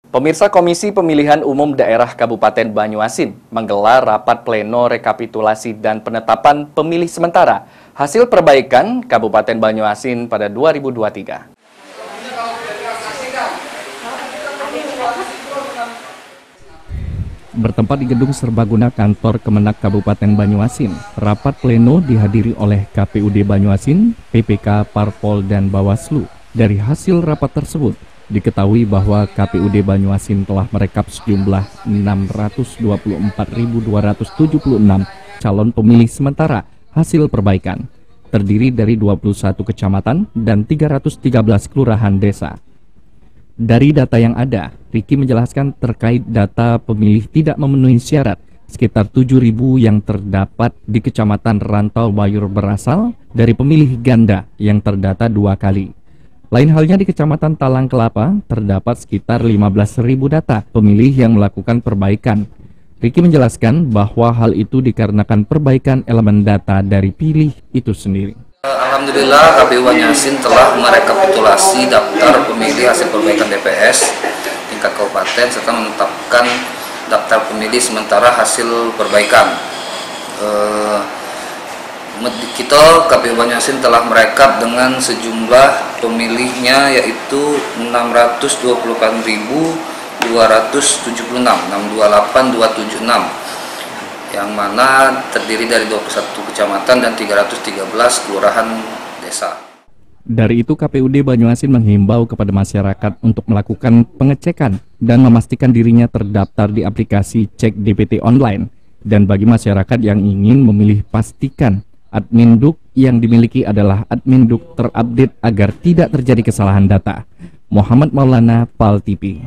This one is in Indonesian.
Pemirsa Komisi Pemilihan Umum Daerah Kabupaten Banyuasin menggelar rapat pleno rekapitulasi dan penetapan pemilih sementara hasil perbaikan Kabupaten Banyuasin pada 2023. Bertempat di Gedung Serbaguna Kantor Kemenak Kabupaten Banyuasin, rapat pleno dihadiri oleh KPUD Banyuasin, PPK, Parpol, dan Bawaslu. Dari hasil rapat tersebut, diketahui bahwa KPUD Banyuasin telah merekap sejumlah 624.276 calon pemilih sementara hasil perbaikan, terdiri dari 21 kecamatan dan 313 kelurahan desa. Dari data yang ada, Riki menjelaskan terkait data pemilih tidak memenuhi syarat, sekitar 7.000 yang terdapat di Kecamatan Rantau Bayur berasal dari pemilih ganda yang terdata 2 kali. Lain halnya di Kecamatan Talang Kelapa, terdapat sekitar 15.000 data pemilih yang melakukan perbaikan. Riki menjelaskan bahwa hal itu dikarenakan perbaikan elemen data dari pilih itu sendiri. Alhamdulillah KPU Banyuasin telah merekapitulasi daftar pemilih hasil perbaikan DPS tingkat kabupaten serta menetapkan daftar pemilih sementara hasil perbaikan. Kita KPU Banyuasin telah merekap dengan sejumlah pemilihnya yaitu 624.276, 628.276, yang mana terdiri dari 21 kecamatan dan 313 kelurahan desa. Dari itu, KPUD Banyuasin menghimbau kepada masyarakat untuk melakukan pengecekan dan memastikan dirinya terdaftar di aplikasi Cek DPT Online. Dan bagi masyarakat yang ingin memilih, pastikan admin Duk yang dimiliki adalah admin Duk terupdate agar tidak terjadi kesalahan data. Muhammad Maulana, PAL TV.